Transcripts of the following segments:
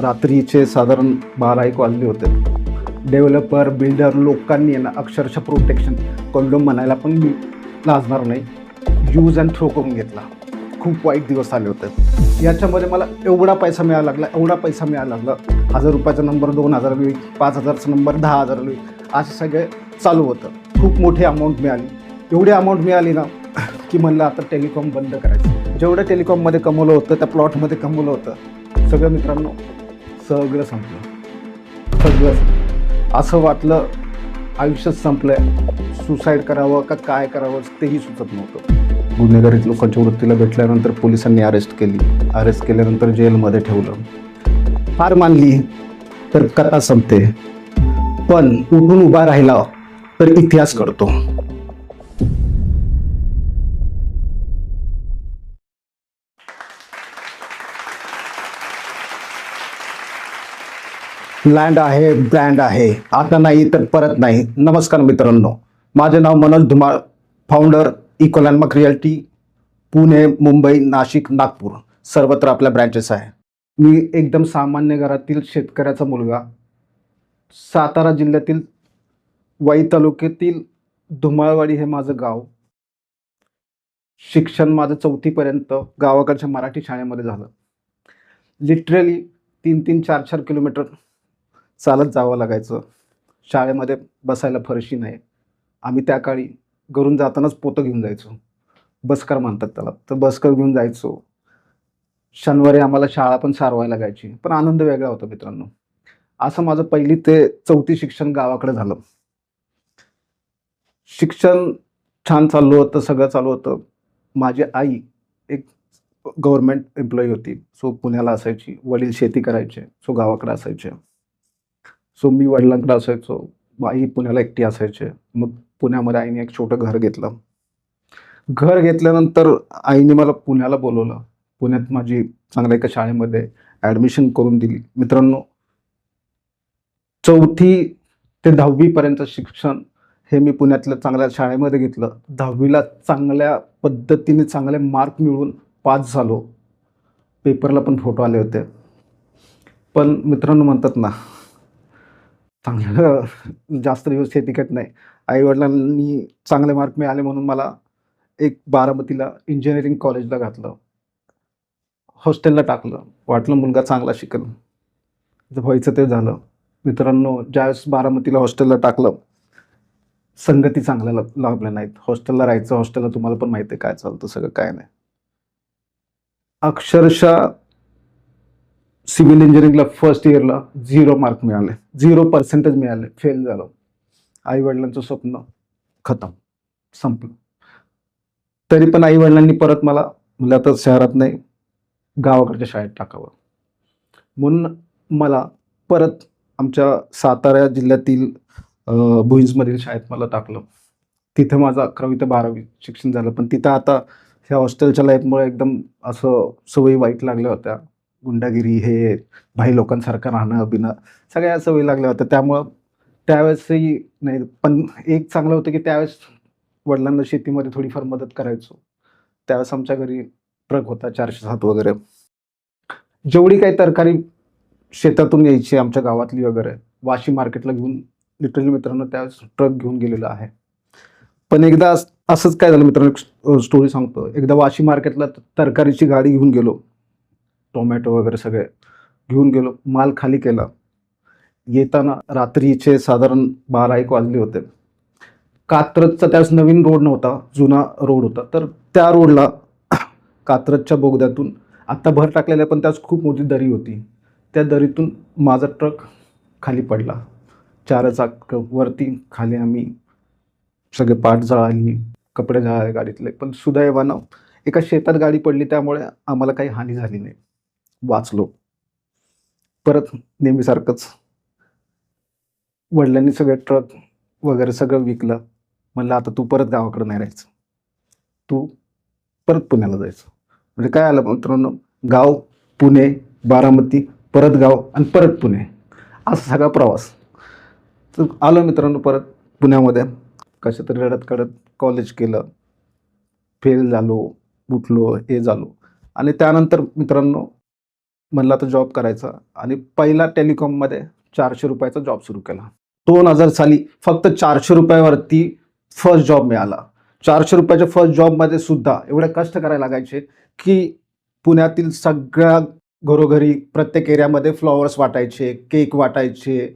रात्रीचे साधारण 12-1 वाजले होते. डेव्हलपर, बिल्डर लोकांनी आहे ना अक्षरशः प्रोटेक्शन कंडोम म्हणायला पण मी लाजणार नाही, यूज अँड थ्रो करून घेतला. खूप वाईट दिवस आले होते. याच्यामध्ये मला एवढा पैसा मिळायला लागला, 1000 रुपयाचा नंबर 2000 होईल, 5000चा नंबर 10,000 होईल, असं सगळे चालू होतं. खूप मोठी अमाऊंट मिळाली. एवढी अमाऊंट मिळाली ना की म्हणलं आता टेलिकॉम बंद करायचं. जेवढं टेलिकॉममध्ये कमवलं होतं, त्या प्लॉटमध्ये कमवलं होतं, सगळं मित्रांनो सगळं संपलं. असं वाटलं आयुष्यच संपलंय, सुसाईड करावं का काय करावं तेही सुचत नव्हतं. गुन्हेगारीत लोकांच्या वृत्तीला भेटल्यानंतर पोलिसांनी अरेस्ट केल्यानंतर जेलमध्ये ठेवलं. हार मानली तर कथा संपते, पण उठून उभा राहिला तर इतिहास घडतो. लँड आहे, ब्रँड आहे, आता नाही तर परत नाही. नमस्कार मित्रांनो, माझे नाव मनोज धुमाळ, फाउंडर इकोलँडमार्क रिअल्टी, पुणे, मुंबई, नाशिक, नागपूर सर्वत्र आपल्या ब्रँचेस आहे. मी एकदम सामान्य घरातील शेतकऱ्याचा मुलगा, सातारा जिल्ह्यातील वाई तालुक्यातील धुमाळवाडी हे माझं गाव. शिक्षण माझं 4थीपर्यंत गावाकडच्या मराठी शाळेमध्ये झालं. लिटरली 3-3, 4-4 किलोमीटर चालत जावं लागायचं. शाळेमध्ये बसायला फरशी नाही. आम्ही त्या काळी घरून जातानाच पोतं घेऊन जायचो, बसकर म्हणतात त्याला, तर बसकर घेऊन जायचो. शनिवारी आम्हाला शाळा पण सारवायला लागायची, पण आनंद वेगळा होता मित्रांनो. असं माझं 1ली ते 4थी शिक्षण गावाकडे झालं. शिक्षण छान चालू होतं, सगळं चालू होतं. माझी आई एक गव्हर्नमेंट एम्प्लॉई होती, सो पुण्याला असायची. वडील शेती करायचे, सो गावाकडे असायचे. सो मी वडिलांकडे असायचो, आई पुण्याला एकटी असायचे. मग पुण्यामध्ये आईने एक छोटं घर घेतलं. घर घेतल्यानंतर आईने मला पुण्याला बोलवलं. पुण्यात माझी चांगल्या एका शाळेमध्ये ॲडमिशन करून दिली. मित्रांनो, 4थी ते 10वीपर्यंत शिक्षण हे मी पुण्यातल्या चांगल्या शाळेमध्ये घेतलं. 10वीला चांगल्या पद्धतीने चांगले मार्क मिळवून पास झालो. पेपरला पण फोटो आले होते. पण मित्रांनो म्हणतात ना, चांगलं जास्त दिवस हे टिकत नाही. आईवडिलांनी चांगले मार्क मिळाले म्हणून मला एक बारामतीला इंजिनिअरिंग कॉलेजला घातलं. हॉस्टेलला टाकलं. वाटलं मुलगा चांगला शिकेल, जे व्हायचं ते झालं. मित्रांनो, ज्यावेळेस बारामतीला हॉस्टेलला टाकलं, संगती चांगल्या लाभल्या नाहीत. हॉस्टेलला राहायचं, हॉस्टेलला तुम्हाला पण माहिती आहे काय चालतं, सगळं काय नाही. अक्षरशः सिव्हिल इंजिनिअरिंगला फर्स्ट इयरला 0 मार्क मिळाले, 0% मिळाले, फेल झालो. आईवडिलांचं स्वप्न खतम, संपलं. तरी पण आईवडिलांनी परत मला म्हणलं आता शहरात नाही, गावाकडच्या शाळेत टाकावं. म्हणून मला परत आमच्या सातारा जिल्ह्यातील भुईंजमधील शाळेत मला टाकलं. तिथं माझं 11वी ते 12वी शिक्षण झालं. पण तिथं आता ह्या हॉस्टेलच्या लाईफमुळे एकदम असं सवयी वाईट लागल्या होत्या. गुंडागिरी, हे भाई लोकांसारखं राहणं बिणं, सगळ्या सवयी लागल्या होत्या. त्यामुळं त्यावेळेसही नाही. पण एक चांगलं होतं की त्यावेळेस वडिलांना शेतीमध्ये थोडीफार मदत करायचो. त्यावेळेस आमच्या घरी ट्रक होता 407 वगैरे. जेवढी काही तरकारी शेतातून यायची आमच्या गावातली वगैरे, वाशी मार्केटला घेऊन लिटरली मित्रांनो त्यावेळेस ट्रक घेऊन गेलेलो आहे. पण एकदा असंच काय झालं मित्रांनो, स्टोरी सांगतो. एकदा वाशी मार्केटला तरकारीची गाडी घेऊन गेलो, टोमॅटो वगैरे सगळे घेऊन गेलो, माल खाली केला. येताना रात्रीचे साधारण 12-1 वाजले होते. कात्रजचा त्यावेळेस नवीन रोड नव्हता, जुना रोड होता. तर त्या रोडला कात्रजच्या बोगद्यातून आत्ता भर टाकलेल्या, पण त्यावेळेस खूप मोठी दरी होती. त्या दरीतून माझा ट्रक खाली पडला. 4 चाक वरती, खाली आम्ही सगळे पार्ट जळाली, कपडे जळाले गाडीतले. पण सुदैवानं एका शेतात गाडी पडली, त्यामुळे आम्हाला काही हानी झाली नाही, वाचलो. परत नेहमीसारखंच वडिलांनी सगळे ट्रक वगैरे सगळं विकलं. म्हणलं आता तू परत गावाकडे नाही राहायचं, तू परत पुण्याला जायचं. म्हणजे काय आलं मित्रांनो, गाव, पुणे, बारामती, परत गाव आणि परत पुणे, असा सगळा प्रवास. तर आलो मित्रांनो परत पुण्यामध्ये. कसं तरी रडत कडत कॉलेज केलं, फेल झालो, उठलो, हे झालो. आणि त्यानंतर मित्रांनो म्हणलं आता जॉब करायचा आणि पहिला टेलिकॉममध्ये 400 रुपयाचा जॉब सुरू केला. 2000 साली फक्त 400 रुपयावरती फर्स्ट जॉब मिळाला. 400 रुपयाच्या फर्स्ट जॉबमध्ये सुद्धा एवढे कष्ट करायला लागायचे, की पुण्यातील सगळ्या घरोघरी प्रत्येक एरियामध्ये फ्लॉवर्स वाटायचे, केक वाटायचे.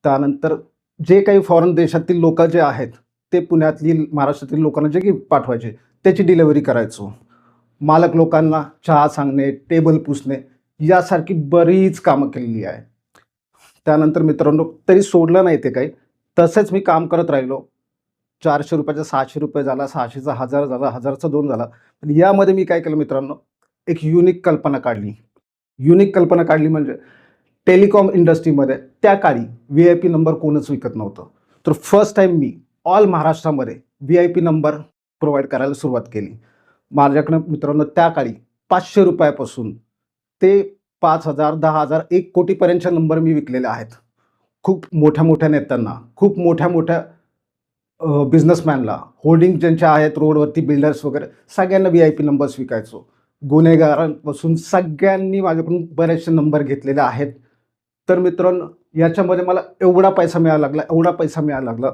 त्यानंतर जे काही फॉरेन देशातील लोकं जे आहेत, ते पुण्यातील, महाराष्ट्रातील लोकांना जे गिफ्ट पाठवायचे, त्याची डिलिव्हरी करायचो. मालक लोकांना चहा सांगणे, टेबल पुसणे यासारखी बरीच कामं केलेली आहे. त्यानंतर मित्रांनो तरी सोडलं नाही ते काही. तसेच मी काम करत राहिलो. 400 रुपयाचा 600 रुपये झाला, 600चा 1000 झाला, 1000चा 2 झाला. पण यामध्ये मी काय केलं मित्रांनो, एक युनिक कल्पना काढली. युनिक कल्पना काढली म्हणजे टेलिकॉम इंडस्ट्रीमध्ये त्या काळी व्ही-आय-पी नंबर कोणच विकत नव्हतं. तर फर्स्ट टाईम मी ऑल महाराष्ट्रामध्ये व्ही-आय-पी नंबर प्रोव्हाईड करायला सुरुवात केली. माझ्याकडं मित्रांनो त्या काळी 500 रुपयापासून ते 5,000, 10,000, 1 कोटीपर्यंतचे नंबर मी विकलेले आहेत. खूप मोठ्या-मोठ्या नेत्यांना, खूप मोठ्या-मोठ्या बिझनेसमॅनला, होर्डिंग ज्यांच्या आहेत रोडवरती, बिल्डर्स वगैरे सगळ्यांना व्ही-आय-पी नंबर्स विकायचो. गुन्हेगारांपासून सगळ्यांनी माझ्याकडून बरेचसे नंबर घेतलेले आहेत. तर मित्रांनो याच्यामध्ये मला एवढा पैसा मिळायला लागला, एवढा पैसा मिळायला लागला.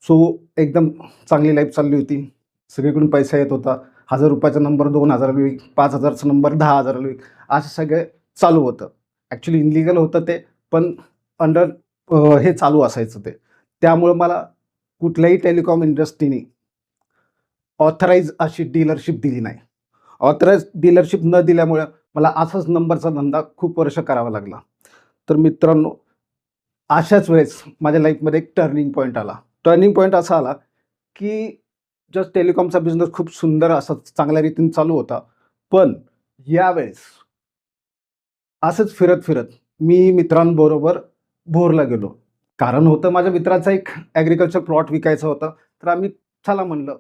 सो एकदम चांगली लाईफ चालली होती. सगळीकडून पैसा येत होता. 1000 रुपयाचा नंबर 2000ला विक, 5000चा नंबर 10,000ला विक, असं सगळं चालू होतं. ॲक्च्युली इनलिगल होतं ते, पण अंडर हे चालू असायचं ते. त्यामुळं मला कुठल्याही टेलिकॉम इंडस्ट्रीने ऑथराईज अशी डीलरशिप दिली नाही. ऑथराईज डीलरशिप न दिल्यामुळं मला असाच नंबरचा धंदा खूप वर्ष करावा लागला. तर मित्रांनो अशाच वेळेस माझ्या लाईफमध्ये एक टर्निंग पॉईंट आला. टर्निंग पॉईंट असा आला, की जस्ट टेलिकॉमचा बिझनेस खूप सुंदर असा चांगल्या रीतीने चालू होता. पण यावेळेस असंच फिरत-फिरत मी मित्रांबरोबर भोरला गेलो. कारण होतं माझ्या मित्राचा एक ॲग्रीकल्चर प्लॉट विकायचा होता. तर आम्ही चला म्हणलं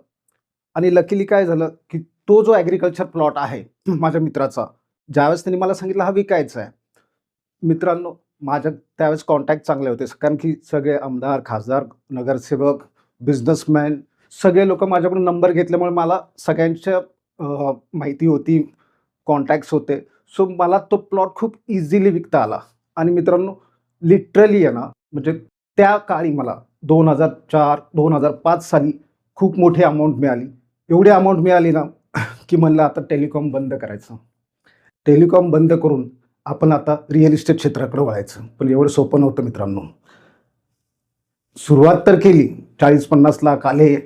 आणि लकीली काय झालं, की तो जो ॲग्रीकल्चर प्लॉट आहे माझ्या मित्राचा, ज्यावेळेस त्यांनी मला सांगितलं हा विकायचा आहे. मित्रांनो माझ्या त्यावेळेस कॉन्टॅक्ट चांगले होते. कारण की सगळे आमदार, खासदार, नगरसेवक, बिझनेसमॅन सगळे लोकं माझ्याकडून नंबर घेतल्यामुळे मला सगळ्यांच्या माहिती होती, कॉन्टॅक्ट्स होते. सो मला तो प्लॉट खूप इझिली विकता आला. आणि मित्रांनो लिटरली आहे ना, म्हणजे त्या काळी मला 2004, 2005 साली खूप मोठी अमाउंट मिळाली. एवढी अमाउंट मिळाली ना, की म्हणलं आता टेलिकॉम बंद करायचं. टेलिकॉम बंद करून आपण आता रिअल इस्टेट क्षेत्राकडे वळायचं. पण एवढं सोपं नव्हतं मित्रांनो. सुरुवात तर केली. 40-50 लाख आले.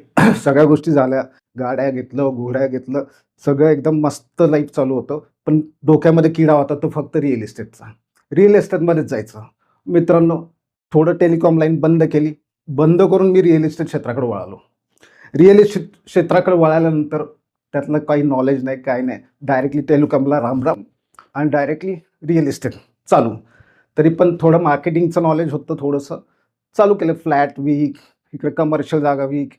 सगळ्या गोष्टी झाल्या. गाड्या घेतलं, घोड्या घेतलं. सगळं एकदम मस्त लाईफ चालू होतं. पण डोक्यामध्ये किडा होता तो फक्त रिअल इस्टेटचा. रिअल इस्टेटमध्येच जायचं. मित्रांनो थोडं टेलिकॉम लाईन बंद केली. बंद करून मी रिअल इस्टेट क्षेत्राकडे वळालो. रिअल इस्टेट क्षेत्राकडे वळाल्यानंतर त्यातलं काही नॉलेज नाही, काही नाही. डायरेक्टली टेलिकॉमला राम-राम आणि डायरेक्टली रिअल इस्टेट चालू. तरी पण थोडं मार्केटिंगचं नॉलेज होतं थोडंसं. चालू केलं फ्लॅट विक, इकडे कमर्शियल जागा विक.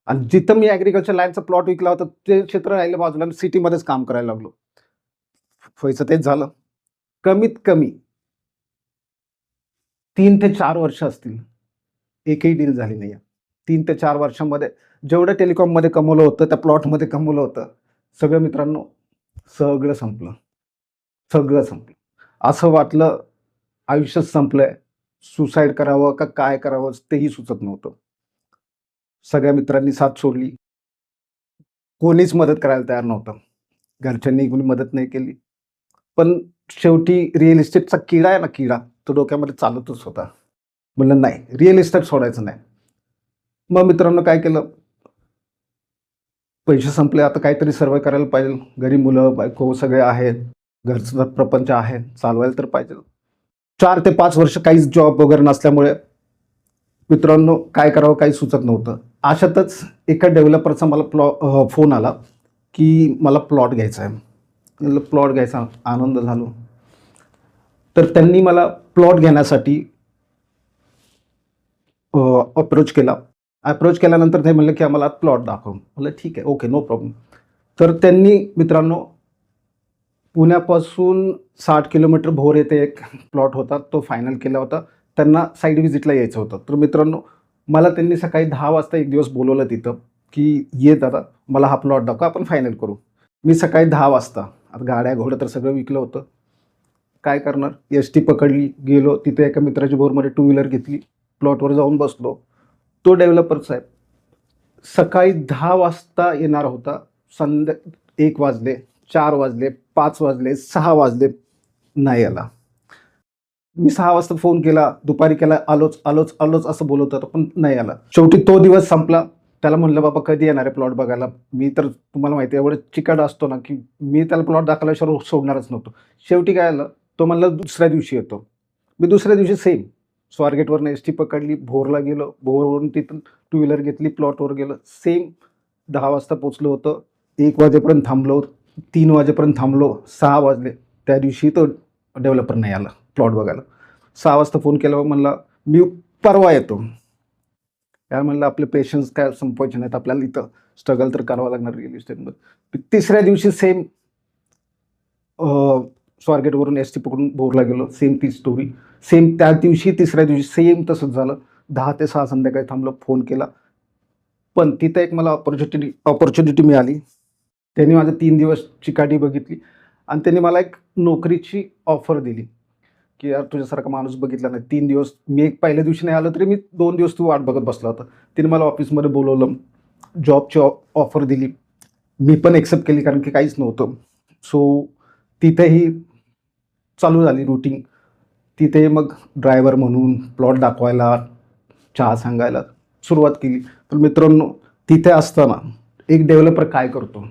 आणि जिथं मी ॲग्रीकल्चर लँडचा प्लॉट विकला होता ते क्षेत्र राहिलं बाजूला. सिटीमध्येच काम करायला लागलो. व्हायचं तेच झालं. कमीत कमी 3 ते 4 वर्ष असतील. एकही डील झाली नाही. 3 ते 4 वर्षामध्ये जेवढं टेलिकॉममध्ये कमवलं होतं, त्या प्लॉटमध्ये कमवलं होतं, सगळं मित्रांनो सगळं संपलं. सगळं संपलं. असं वाटलं आयुष्यच संपलंय. सुसाईड करावं का काय करावं तेही सुचत नव्हतं. सगळ्या मित्रांनी साथ सोडली. कोणीच मदत करायला तयार नव्हतं. घरच्यांनी कोणी मदत नाही केली. पण शेवटी रिअल इस्टेटचा किडा आहे ना किडा, तो डोक्यामध्ये चालतच होता. म्हणलं नाही, रिअल इस्टेट सोडायचं नाही. मग मित्रांनो काय केलं, पैसे संपले आता काहीतरी सर्व्हाइव्ह करायला पाहिजे. घरी मुलं, बायको सगळे आहेत. घरचा प्रपंच आहे, चालवायला तर पाहिजे. 4 ते 5 वर्ष काहीच जॉब वगैरे नसल्यामुळे मित्रांनो काय करावं काही सुचत नव्हतं. अशातच एका डेव्हलपरचा मला फोन आला, की मला प्लॉट घ्यायचा आहे. म्हणलं प्लॉट घ्यायचा, आनंद झालो. तर त्यांनी मला प्लॉट घेण्यासाठी अप्रोच केला. अप्रोच केल्यानंतर ते म्हणले, की आम्हाला प्लॉट दाखव. म्हणलं ठीक आहे, ओके, नो प्रॉब्लेम. तर त्यांनी मित्रांनो पुण्यापासून 60 किलोमीटर भोर येथे एक प्लॉट होता, तो फायनल केला होता. त्यांना साईट व्हिजिटला यायचं होतं. तर मित्रांनो मला त्यांनी सकाळी 10 वाजता एक दिवस बोलवलं तिथं, की ये दादा मला हा प्लॉट दाखवा, आपण फायनल करू. मी सकाळी 10 वाजता, आता गाड्या घोडं तर सगळं विकलं होतं. काय करणार, एस टी पकडली, गेलो तिथे एका मित्राच्या भोरमध्ये टू व्हीलर घेतली, प्लॉटवर जाऊन बसलो. तो डेव्हलपर साहेब सकाळी 10 वाजता येणार होता, 1 वाजले, 4 वाजले, 5 वाजले, 6 वाजले, नाही आला. मी 6 वाजता फोन केला, दुपारी केला, आलोच आलोच आलोच असं बोलत होता, पण नाही आला. शेवटी तो दिवस संपला. त्याला म्हणलं, बाबा कधी येणार आहे प्लॉट बघायला? मी तर तुम्हाला माहिती आहे एवढं चिकाट असतो ना, की मी त्याला प्लॉट दाखवल्याशिवाय सोडणारच नव्हतो. शेवटी काय झालं, तो म्हणला दुसऱ्या दिवशी येतो. मी दुसऱ्या दिवशी सेम स्वारगेटवरनं एस टी पकडली, भोरला गेलो, भोरवरून तिथून टू व्हीलर घेतली, प्लॉटवर गेलं. सेम 10 वाजता पोचलो होतो, 1 वाजेपर्यंत थांबलो, 3 वाजेपर्यंत थांबलो, 6 वाजले. त्या दिवशी तो डेव्हलपर नाही आला प्लॉट बघायला. 6 वाजता फोन केल्यावर म्हणला, मी परवा येतो. यार म्हणलं, आपले पेशन्स काय संपवायचे नाहीत, आपल्याला इथं स्ट्रगल तर करावं लागणार रिअल इस्टेटमध्ये. तिसऱ्या दिवशी सेम स्वारगेटवरून एस टी पकडून भोरला गेलो, सेम ती स्टोरी. सेम त्या दिवशी तिसऱ्या दिवशी सेम तसंच झालं. 10 ते 6 संध्याकाळी थांबलो, फोन केला. पण तिथं एक मला ऑपॉर्च्युनिटी मिळाली. त्यांनी माझं 3 दिवस चिकाटी बघितली आणि त्यांनी मला एक नोकरीची ऑफर दिली, की यार तुझ्यासारखा माणूस बघितला नाही. 3 दिवस मी एक पहिल्या दिवशी नाही आलो तरी मी 2 दिवस तू वाट बघत बसला होता. तिने मला ऑफिसमध्ये बोलवलं, जॉबची ऑफर दिली. मी पण एक्सेप्ट केली कारण की काहीच नव्हतं. सो तिथेही चालू झाली रूटीन. तिथे मग ड्रायव्हर म्हणून प्लॉट दाखवायला, चहा सांगायला सुरुवात केली. पण मित्रांनो, तिथे असताना एक डेव्हलपर काय करतो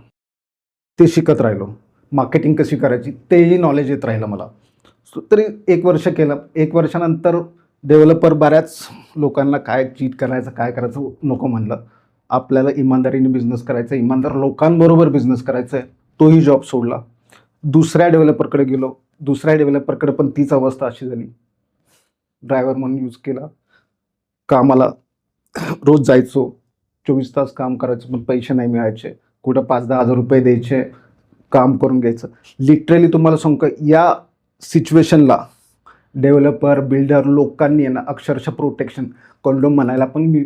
ते शिकत राहिलो. मार्केटिंग कशी करायची तेही नॉलेज येत राहिलं मला. तरी 1 वर्ष केलं. 1 वर्षानंतर डेव्हलपर बऱ्याच लोकांना काय चीट करायचं, काय करायचं नको म्हणलं. आपल्याला इमानदारीने बिझनेस करायचा, इमानदार लोकांबरोबर बिझनेस करायचा आहे. तोही जॉब सोडला. दुसऱ्या डेव्हलपरकडे गेलो. दुसऱ्या डेव्हलपरकडे पण तीच अवस्था अशी झाली. ड्रायव्हर म्हणून यूज केला. कामाला रोज जायचो, 24 तास काम करायचं, पण पैसे नाही मिळायचे. कुठं 5-10 हजार रुपये द्यायचे, काम करून घ्यायचं. लिटरली तुम्हाला सांगू का, या सिच्युएशनला डेव्हलपर, बिल्डर लोकांनी ना अक्षरशः प्रोटेक्शन, कंडोम म्हणायला पण मी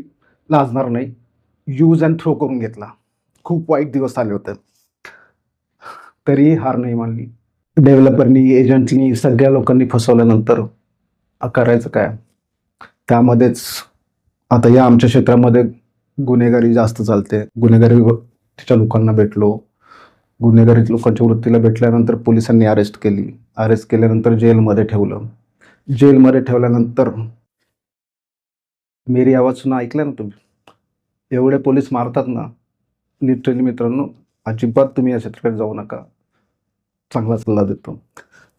लाजणार नाही, यूज अँड थ्रो करून घेतला. खूप वाईट दिवस आले होते, तरीही हार नाही मानली. डेव्हलपरनी, एजंटनी, सगळ्या लोकांनी फसवल्यानंतर करायचं काय? त्यामध्येच आता या आमच्या क्षेत्रामध्ये गुन्हेगारी जास्त चालते. गुन्हेगारीच्या लोकांना भेटलो. गुन्हेगारी लोकांच्या वृत्तीला भेटल्यानंतर पोलिसांनी अरेस्ट केली. अरेस्ट केल्यानंतर जेलमध्ये ठेवलं. जेलमध्ये ठेवल्यानंतर मेरी आवाज सुना ऐकलं ना तुम्ही? एवढे पोलीस मारतात ना, लिटरली मित्रांनो, अजिबात तुम्ही या क्षेत्राकडे जाऊ नका. चांगला सल्ला देतो.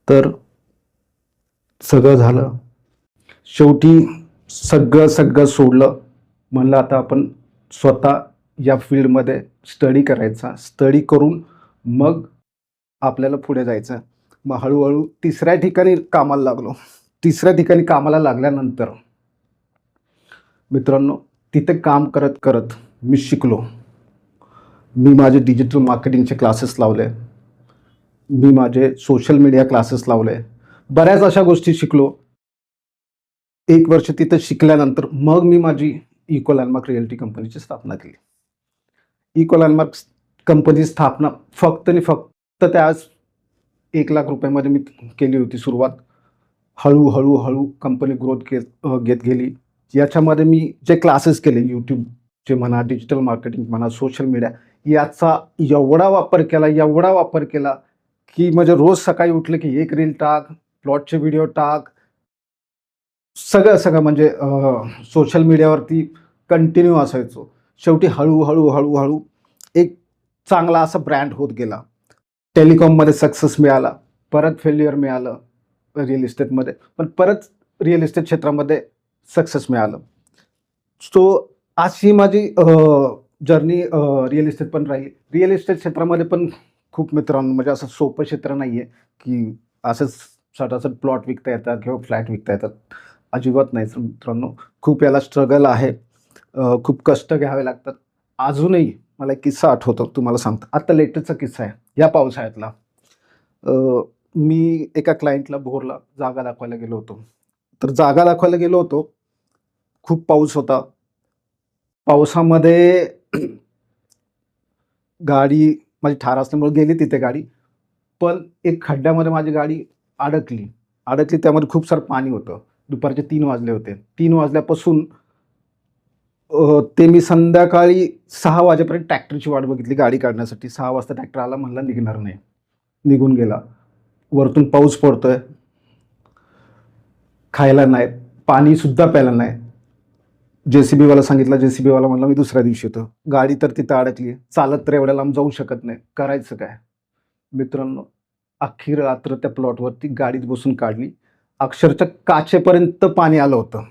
तर सगळं झालं. शेवटी सगळं सोडलं. म्हणलं आता आपण स्वतः या फील्डमध्ये स्टडी करायचा. स्टडी करून मग आपल्याला पुढे जायचं. मग हळूहळू तिसऱ्या ठिकाणी कामाला लागलो. तिसऱ्या ठिकाणी कामाला लागल्यानंतर मित्रांनो, तिथे काम करत करत मी शिकलो. मी माझे डिजिटल मार्केटिंगचे क्लासेस लावले. मी माझे सोशल मीडिया क्लासेस लावले. बऱ्याच अशा गोष्टी शिकलो. 1 वर्ष तिथे शिकल्यानंतर मग मी माझी इको लँडमार्क रिअल्टी कंपनीची स्थापना केली. इको लँडमार्क कंपनीची स्थापना फक्त आणि फक्त त्याच 1 लाख रुपयामध्ये मी केली होती सुरुवात. हळूहळू कंपनी ग्रोथ घेत गेली. याच्यामध्ये मी जे क्लासेस केले, यूट्यूबचे म्हणा, डिजिटल मार्केटिंग म्हणा, सोशल मीडिया, याचा एवढा वापर केला की म्हणजे रोज सकाळी उठलं की एक रील टाक, प्लॉटचे व्हिडिओ टाक, सगळं म्हणजे सोशल मीडियावरती कंटिन्यू असायचो. शेवटी हळूहळू एक चांगला असा ब्रँड होत गेला. टेलिकॉममध्ये सक्सेस मिळाला, परत फेल्युअर मिळालं रिअल इस्टेटमध्ये, पण परत रिअल इस्टेट क्षेत्रामध्ये सक्सेस मिळालं. सो अशी माझी जर्नी रिअल इस्टेट पण राहिली. रिअल इस्टेट क्षेत्रामध्ये पण खूप मित्रांनो, म्हणजे असं सोपं क्षेत्र नाही आहे की असंच सटासट प्लॉट विकता येतात किंवा फ्लॅट विकता येतात. अजिबात नाही मित्रांनो, खूप याला स्ट्रगल आहे. खूप कष्ट घ्यावे लागतात. अजूनही मला एक किस्सा आठवतो, तुम्हाला सांगतो. आत्ता लेटेस्टचा किस्सा आहे या पावसाळ्यातला. मी एका क्लायंटला भोरला जागा दाखवायला गेलो होतो. तर जागा दाखवायला गेलो होतो, खूप पाऊस होता. पावसामध्ये गाडी माझी ठार असल्यामुळे गेली तिथे गाडी, पण एक खड्ड्यामध्ये माझी गाडी अडकली. अडकली. त्यामध्ये खूप सारं पाणी होतं. दुपारचे 3 वाजले होते. 3 वाजल्यापासून ते मी संध्याकाळी 6 वाजेपर्यंत ट्रॅक्टरची वाट बघितली गाडी काढण्यासाठी. 6 वाजता ट्रॅक्टर आला, म्हणला निघणार नाही. निघून गेला. वरतून पाऊस पडतोय. खायला नाही, पाणीसुद्धा प्यायला नाही. JCBवाला सांगितलं. JCBवाला म्हणला मी दुसऱ्या दिवशी येतो. गाडी तर तिथं अडकली. चालत तर एवढ्या लांब जाऊ शकत नाही. करायचं काय? मित्रांनो, अख्खी रात्र त्या प्लॉटवरती गाडीत बसून काढली. अक्षरशः काचेपर्यंत पाणी आलं होतं.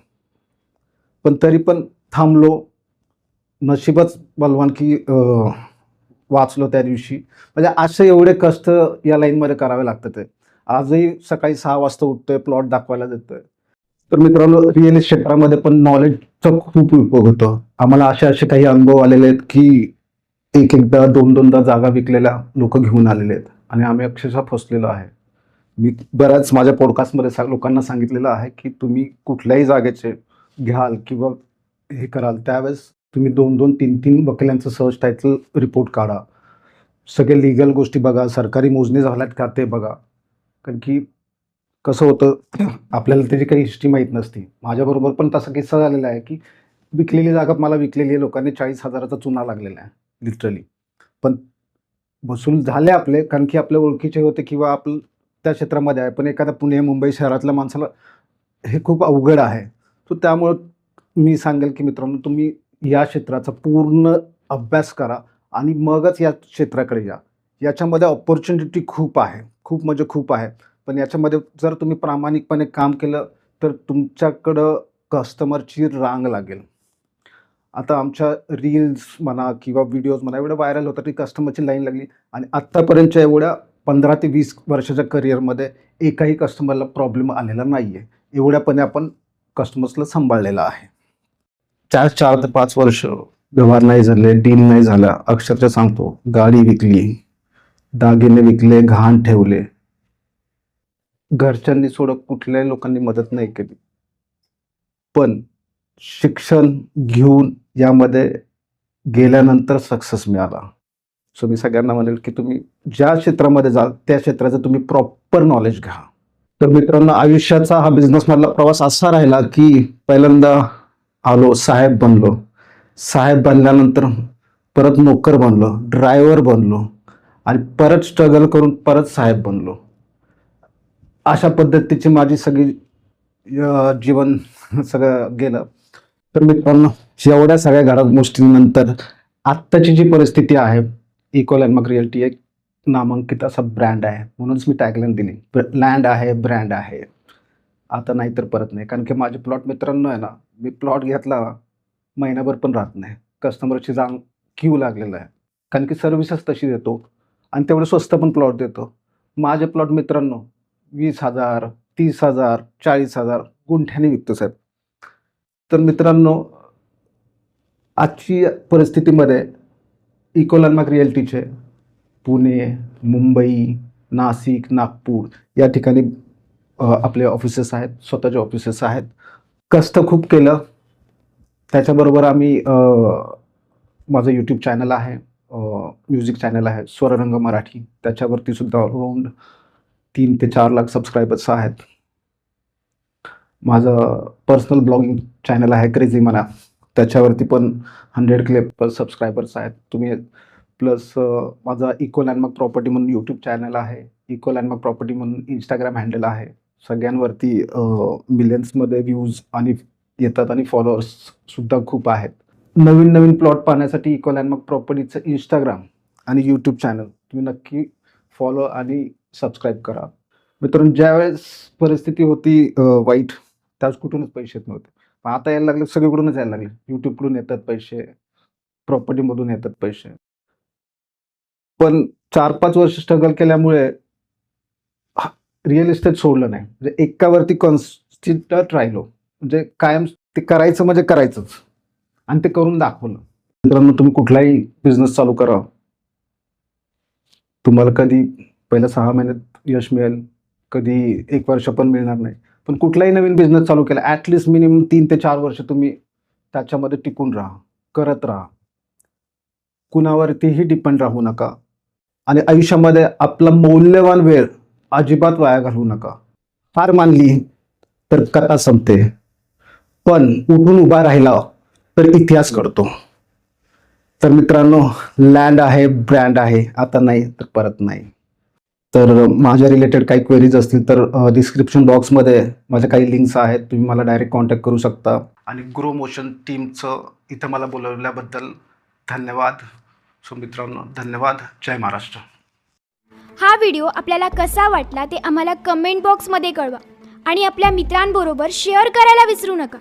पण तरी पण थांबलो. नशीबच बलवान की वाचलो त्या दिवशी. म्हणजे असे एवढे कष्ट या लाईनमध्ये करावे लागतात आहे. आजही सकाळी 6 वाजता उठतोय, प्लॉट दाखवायला जातोय. तर मित्रांनो, रिअल इस्टेट क्षेत्रामध्ये पण नॉलेजचा खूप उपयोग होतो. आम्हाला असे काही अनुभव आलेले आहेत की एक-एकदा, 2-2दा जागा विकलेल्या लोकं घेऊन आलेले आहेत आणि आम्ही अक्षरशः फसलेलो आहे. मी बऱ्याच माझ्या पॉडकास्टमध्ये लोकांना सांगितलेलं आहे की तुम्ही कुठल्याही जागेचे घ्याल किंवा हे कराल त्यावेळेस तुम्ही 2-2, 3-3 वकिलांचं सहज टायटल रिपोर्ट काढा. सगळे लीगल गोष्टी बघा, सरकारी मोजणी झाल्यात का ते बघा. कारण की कसं होतं, आपल्याला त्याची काही हिस्ट्री माहीत नसते. माझ्याबरोबर पण तसा किस्सा झालेला आहे की विकलेली जागा मला विकलेली आहे. लोकांनी 40,000चा चुना लागलेला आहे लिटरली. पण वसूल झाले आपले, कारण की आपल्या ओळखीचे होते किंवा आपण त्या क्षेत्रामध्ये आहे. पण एखादा पुणे, मुंबई शहरातल्या माणसाला हे खूप अवघड आहे. सो त्यामुळं मी सांगेल की मित्रांनो, तुम्ही या क्षेत्राचा पूर्ण अभ्यास करा आणि मगच या क्षेत्राकडे या. याच्यामध्ये अपॉर्च्युनिटी खूप आहे. खूप म्हणजे खूप आहे. पण याच्यामध्ये जर तुम्ही प्रामाणिकपणे काम केलं तर तुमच्याकडं कस्टमरची रांग लागेल. आता आमच्या रील्स म्हणा किंवा व्हिडिओज म्हणा एवढं व्हायरल होतं की कस्टमरची लाईन लागली आणि आत्तापर्यंतच्या एवढ्या 15 ते 20 वर्षाच्या करिअरमध्ये एकाही कस्टमरला प्रॉब्लेम आलेला नाही आहे. एवढ्यापणे आपण कस्टमर्सला सांभाळलेलं आहे. 4 ते 5 वर्ष व्यवहार नाही झाले, डील नाही झाला. अक्षरशः सांगतो, गाडी विकली, दागिने विकले, घाण ठेवले. घरच्यांनी सोडून कुठल्याही लोकांनी मदत नाही केली. पण शिक्षण घेऊन यामध्ये गेल्यानंतर सक्सेस मिळाला. सो मी सगळ्यांना म्हणेल की तुम्ही ज्या क्षेत्रामध्ये जाल त्या क्षेत्राचं तुम्ही प्रॉपर नॉलेज घ्या. तर मित्रांनो, आयुष्याचा हा बिझनेसमधला प्रवास असा राहिला की पहिल्यांदा आलो, साहेब बनलो. साहेब बनल्यानंतर परत नोकर बनलो, ड्रायव्हर बनलो आणि परत स्ट्रगल करून परत साहेब बनलो. अशा पद्धतीची माझी सगळी जीवन सगळं गेलं. तर मित्रांनो, एवढ्या सगळ्या गोष्टींनंतर आत्ताची जी परिस्थिती आहे, इको लँडमार्क रिअल्टी एक नामांकित असा ब्रँड आहे. म्हणूनच मी टॅगलाईन दिली, लँड आहे, ब्रँड आहे. आता नाही तर परत नाही. कारण की माझे प्लॉट मित्रांनो आहे ना, मी प्लॉट घेतला महिनाभर पण राहत नाही. कस्टमरची क्यू लागलेला आहे. कारण की सर्व्हिसच तशी देतो आणि तेवढं स्वस्त पण प्लॉट देतो. माझे प्लॉट मित्रांनो 20,000, 30,000, 40,000 गुंठ्याने विकतो साहेब. तर मित्रांनो, आजची परिस्थितीमध्ये इको लँडमार्क रिअल्टीचे पुणे, मुंबई, नाशिक, नागपूर या ठिकाणी आपले ऑफिसेस आहेत, स्वतःचे ऑफिसेस आहेत. कष्ट खूप केलं. त्याच्याबरोबर आम्ही माझं यूट्यूब चॅनल आहे, म्युझिक चॅनल आहे स्वररंग मराठी. त्याच्यावरती सुद्धा अराउंड 3 ते 4 लाख सबस्क्रायबर्स आहेत. माझं पर्सनल ब्लॉगिंग चॅनल आहे क्रेझी मना. त्याच्यावरती पण 100K सबस्क्रायबर्स आहेत. तुम्ही प्लस माझा इको लँडमार्क प्रॉपर्टी म्हणून यूट्यूब चॅनल आहे. इको लँडमार्क प्रॉपर्टी म्हणून इंस्टाग्राम हँडल आहे. सगळ्यांवरती मिलियन्समध्ये व्ह्यूज आणि येतात आणि फॉलोअर्ससुद्धा खूप आहेत. नवीन प्लॉट पाहण्यासाठी इको लँडमार्क प्रॉपर्टीचं इंस्टाग्राम आणि यूट्यूब चॅनल तुम्ही नक्की फॉलो आणि सबस्क्राईब करा. मित्रांनो, ज्यावेळेस परिस्थिती होती वाईट त्यावेळेस कुठूनच पैसे येत नव्हते. पण आता यायला लागले, सगळीकडूनच यायला लागले. यूट्यूबकडून येतात पैसे, प्रॉपर्टीमधून येतात पैसे. पण 4-5 वर्ष स्ट्रगल केल्यामुळे रिअल इस्टेट सोडलं नाही. म्हणजे एकावरती कॉन्स्टंट राहिलो. म्हणजे कायम ते करायचं म्हणजे करायचंच आणि ते करून दाखवलं. मित्रांनो, तुम्ही कुठलाही बिझनेस चालू करा. तुम्हाला कधी पहिल्या 6 महिन्यात यश मिळेल, कधी 1 वर्ष पण मिळणार नाही. पण कुठलाही नवीन बिझनेस चालू केला ॲटलीस्ट मिनिमम 3 ते 4 वर्ष तुम्ही त्याच्यामध्ये टिकून राहा, करत राहा. कुणावरतीही डिपेंड राहू नका आणि आयुष्यामध्ये आपला मौल्यवान वेळ अजिबात वाया घालवू नका. हार मानली तर कथा संपते, पण उठून उभा राहिला तर इतिहास घडतो. तर मित्रांनो, लँड आहे, ब्रँड आहे, आता नाही तर परत नाही. तर माझ्या रिलेटेड काही क्वेरीज असतील तर डिस्क्रिप्शन बॉक्समध्ये माझ्या काही लिंक्स आहेत, तुम्ही मला डायरेक्ट कॉन्टॅक्ट करू शकता. आणि ग्रो मोशन टीमचं इथं मला बोलवल्याबद्दल धन्यवाद. सो मित्रांनो, धन्यवाद. जय महाराष्ट्र. हा व्हिडिओ आपल्याला कसा वाटला ते आम्हाला कमेंट बॉक्समध्ये कळवा आणि आपल्या मित्रांबरोबर शेअर करायला विसरू नका.